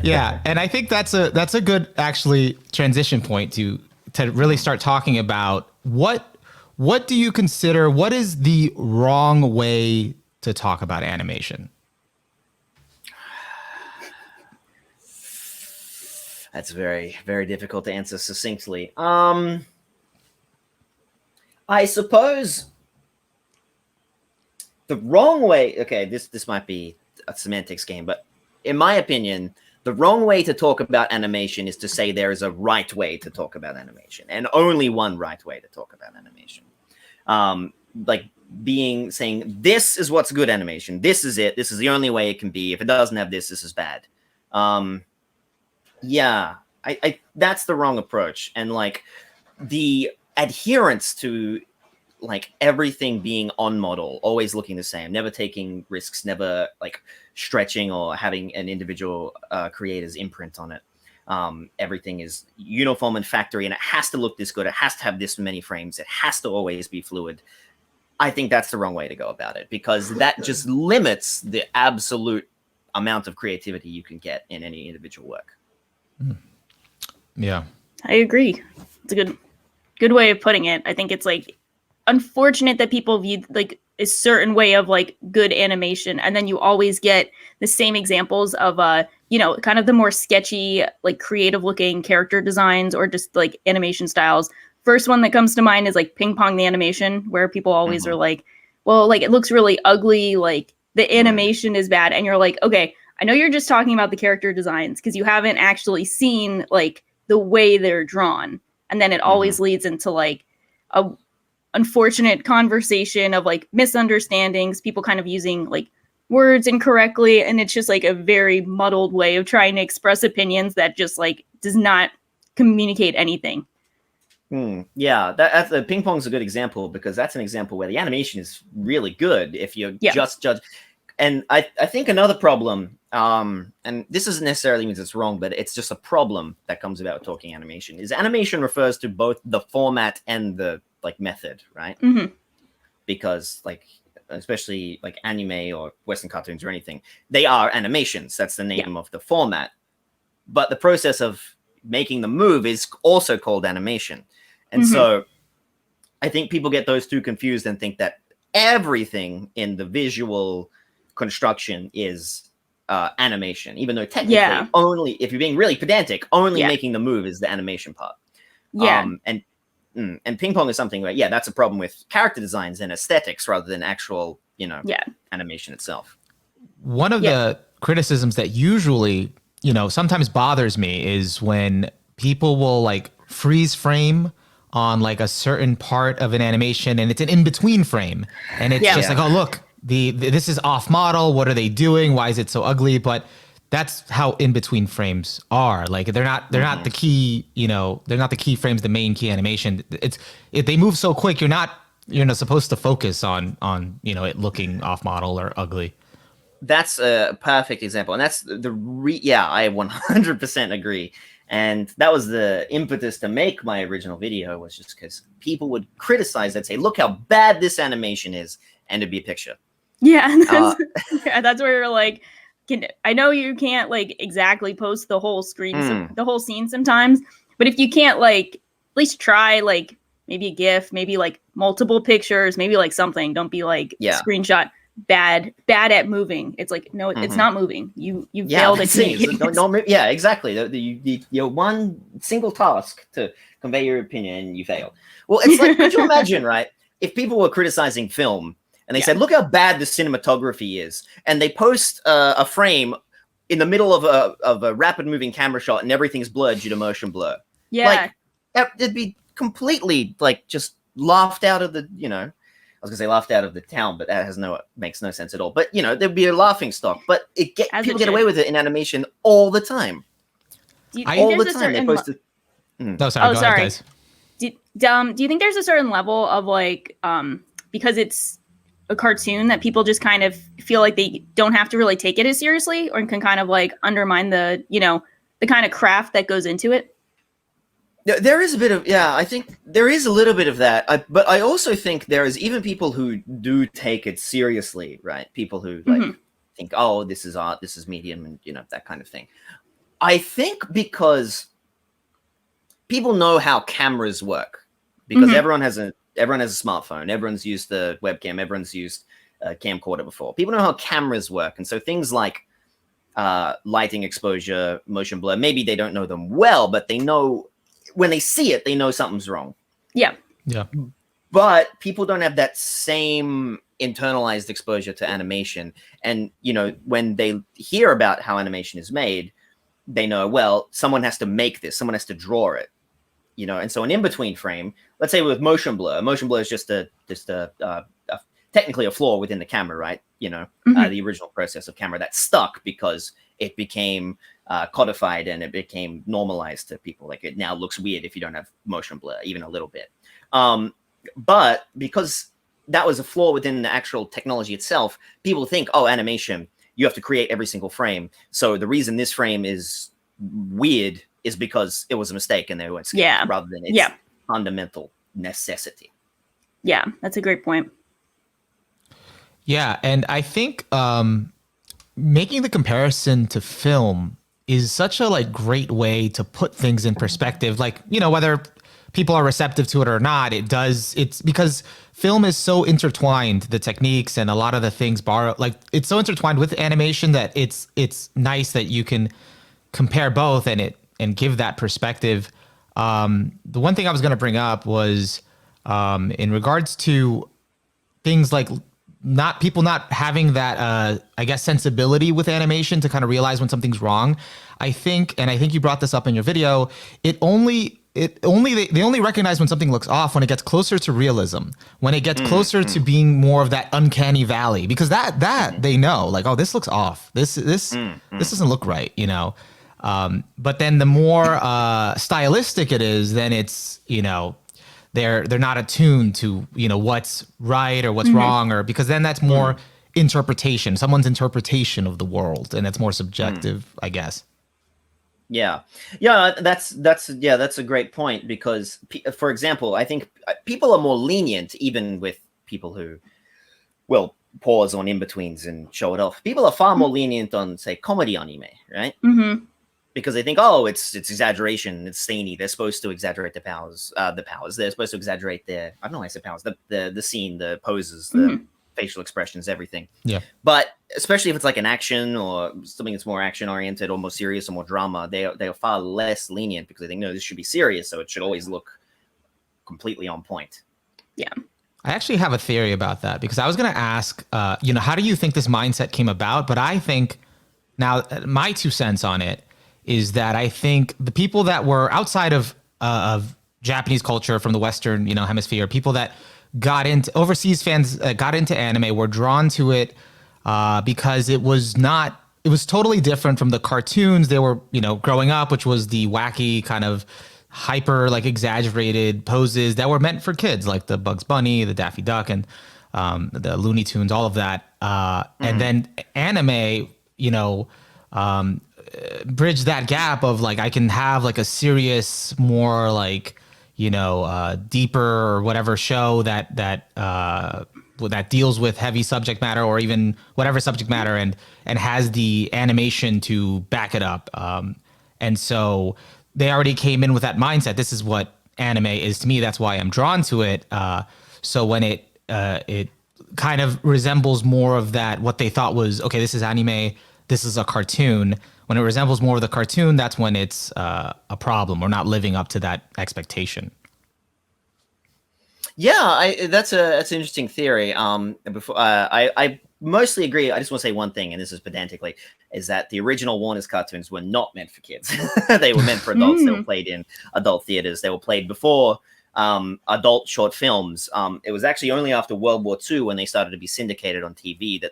Yeah, and I think that's a good actually transition point to really start talking about what do you consider, what is the wrong way to talk about animation? That's very, very difficult to answer succinctly. I suppose the wrong way. Okay, this might be a semantics game, but in my opinion, the wrong way to talk about animation is to say there is a right way to talk about animation, and only one right way to talk about animation. Like saying this is what's good animation. This is it. This is the only way it can be. If it doesn't have this, this is bad. Yeah, I that's the wrong approach. And like the adherence to like everything being on model, always looking the same, never taking risks, never like stretching or having an individual creator's imprint on it. Everything is uniform and factory, and it has to look this good. It has to have this many frames. It has to always be fluid. I think that's the wrong way to go about it, because that just limits the absolute amount of creativity you can get in any individual work. Yeah, I agree. It's a good way of putting it. I think it's like unfortunate that people view like a certain way of like good animation, and then you always get the same examples of kind of the more sketchy, like creative looking character designs or just like animation styles. First one that comes to mind is like Ping Pong the animation, where people always are like, well, like it looks really ugly, like the animation is bad, and you're like, okay, I know you're just talking about the character designs because you haven't actually seen like the way they're drawn. And then it always leads into like a unfortunate conversation of like misunderstandings, people kind of using like words incorrectly. And it's just like a very muddled way of trying to express opinions that just like does not communicate anything. Yeah, that's the Ping Pong's a good example, because that's an example where the animation is really good if you just judge. And I think another problem, and this doesn't necessarily mean it's wrong, but it's just a problem that comes about talking animation, is animation refers to both the format and the like method, right? Because like, especially like anime or Western cartoons or anything, they are animations. That's the name of the format. But the process of making the move is also called animation. And so I think people get those two confused and think that everything in the visual construction is animation, even though technically only, if you're being really pedantic, only making the move is the animation part. And Ping Pong is something where, that's a problem with character designs and aesthetics rather than actual, animation itself. One of the criticisms that usually, sometimes bothers me is when people will like freeze frame on like a certain part of an animation and it's an in-between frame. And it's just like, oh, look, this is off model. What are they doing? Why is it so ugly? But that's how in-between frames are. Like they're not the key, they're not the key frames, the main key animation. If they move so quick, you're not supposed to focus on it looking off model or ugly. That's a perfect example. And that's I 100% agree. And that was the impetus to make my original video, was just because people would criticize that, say, look how bad this animation is, and it'd be a picture. Yeah, that's where you're like, I know you can't like exactly post the whole screen, the whole scene sometimes, but if you can't like at least try like maybe a GIF, maybe like multiple pictures, maybe like something. Don't be like screenshot bad at moving. It's like, no, it's not moving. You failed at it. Yeah, exactly. Your one single task to convey your opinion, and you failed. Well, it's like, could you imagine, right? If people were criticizing film and they said, look how bad the cinematography is, and they post a frame in the middle of a rapid moving camera shot and everything's blurred due to motion blur. Yeah. Like, it'd be completely like just laughed out of the, I was gonna say laughed out of the town, but that makes no sense at all. But there'd be a laughing stock. But people get away with it in animation all the time. All the time they post it. No, sorry. Go ahead, guys. Do you think there's a certain level of like because it's a cartoon that people just kind of feel like they don't have to really take it as seriously, or can kind of like undermine the the kind of craft that goes into it? There is a bit of, I think there is a little bit of that. But I also think there is even people who do take it seriously, right? People who like think, oh, this is art, this is medium, and that kind of thing. I think because people know how cameras work, because everyone has a smartphone, everyone's used the webcam, everyone's used a camcorder before. People know how cameras work, and so things like lighting, exposure, motion blur, maybe they don't know them well, but they know when they see it, they know something's wrong. Yeah. But people don't have that same internalized exposure to animation, and when they hear about how animation is made, they know, well, someone has to make this, someone has to draw it, and so an in-between frame, let's say with motion blur is just a technically a flaw within the camera, right? The original process of camera that stuck because it became codified and it became normalized to people. Like, it now looks weird if you don't have motion blur, even a little bit. But because that was a flaw within the actual technology itself, people think, oh, animation, you have to create every single frame. So the reason this frame is weird is because it was a mistake and they went skipped, rather than its fundamental necessity. Yeah, that's a great point. Yeah, and I think making the comparison to film is such a great way to put things in perspective. Whether people are receptive to it or not, it's because film is so intertwined, the techniques and a lot of the things it's so intertwined with animation that it's nice that you can compare both and give that perspective. The one thing I was going to bring up was in regards to things like people not having that I guess sensibility with animation to kind of realize when something's wrong. I think you brought this up in your video, they only recognize when something looks off when it gets closer to realism, when it gets closer to being more of that uncanny valley, because that they know, oh, this looks off, this doesn't look right, but then the more stylistic it is, then it's they're not attuned to what's right or what's wrong, or because then that's more interpretation, someone's interpretation of the world, and it's more subjective, I guess. Yeah, that's a great point, because for example, I think people are more lenient even with people who will pause on in-betweens and show it off. People are far more lenient on, say, comedy anime, right? Because they think, oh, it's exaggeration, it's zany. They're supposed to exaggerate the powers. They're supposed to exaggerate their, I don't know why I said powers, the scene, the poses, the facial expressions, everything. Yeah. But especially if it's like an action or something that's more action oriented or more serious or more drama, they are far less lenient, because they think, no, this should be serious, so it should always look completely on point. Yeah. I actually have a theory about that, because I was going to ask, how do you think this mindset came about? But I think now my 2 cents on it is that I think the people that were outside of Japanese culture from the Western, hemisphere, people that overseas fans got into anime, were drawn to it because it was totally different from the cartoons they were, growing up, which was the wacky kind of hyper, exaggerated poses that were meant for kids, like the Bugs Bunny, the Daffy Duck, and the Looney Tunes, all of that. And then anime, bridge that gap of I can have a serious, more deeper or whatever show that deals with heavy subject matter, or even whatever subject matter, and has the animation to back it up. And so they already came in with that mindset. This is what anime is to me. That's why I'm drawn to it. So when it kind of resembles more of that, what they thought was, okay, this is anime, this is a cartoon. When it resembles more of the cartoon, that's when it's a problem, or not living up to that expectation. Yeah, that's an interesting theory. I mostly agree. I just want to say one thing, and this is pedantically, is that the original Warner's cartoons were not meant for kids. They were meant for adults. They were played in adult theaters. They were played before adult short films. It was actually only after World War II, when they started to be syndicated on TV, that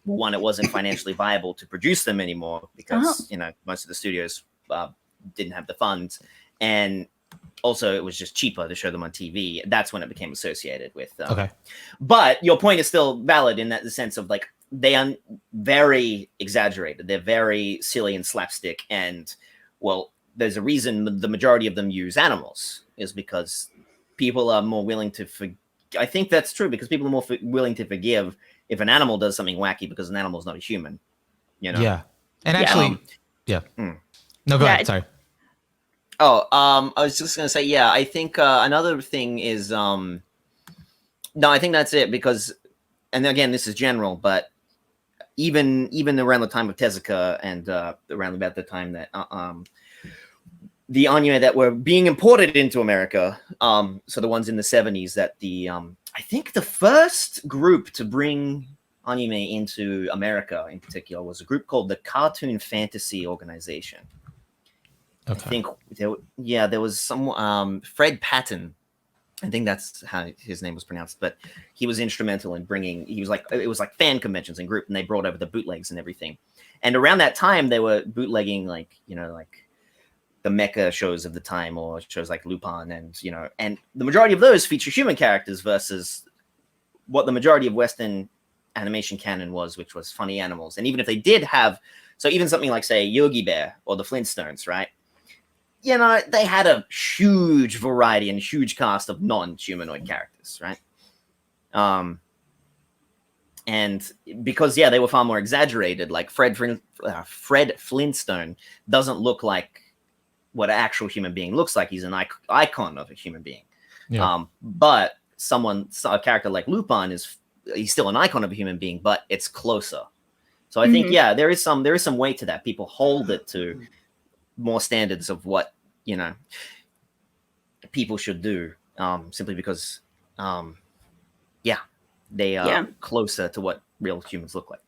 it wasn't financially viable to produce them anymore, because most of the studios didn't have the funds, and also it was just cheaper to show them on TV. That's when it became associated with. Okay. But your point is still valid in that the sense of they are very exaggerated. They're very silly and slapstick, and there's a reason the majority of them use animals, is because people are more willing to I think that's true, because people are more willing to forgive if an animal does something wacky, because an animal is not a human, Yeah. And actually, No, go Yeah, ahead. Sorry. Oh, I was just gonna say, yeah, I think another thing is, no, I think that's it because, and again, this is general, but even around the time of Tezuka and around about the time that the anime that were being imported into America, so the ones in the 70s, that the I think the first group to bring anime into America in particular was a group called the Cartoon Fantasy Organization. Okay. I think there was some Fred Patton. I think that's how his name was pronounced, but he was instrumental in bringing. He was like, it was like fan conventions and group, and they brought over the bootlegs and everything. And around that time, they were bootlegging like the mecha shows of the time, or shows like Lupin, and and the majority of those feature human characters versus what the majority of Western animation canon was, which was funny animals. And even if they did have, so even something like say Yogi Bear or the Flintstones, right? They had a huge variety and huge cast of non-humanoid characters, right? And because they were far more exaggerated. Like Fred Flintstone doesn't look like what an actual human being looks like. He's an icon of a human being. Yeah. But a character like Lupin he's still an icon of a human being, but it's closer. So I think there is some weight to that. People hold it to more standards of what people should do, simply because they are closer to what real humans look like.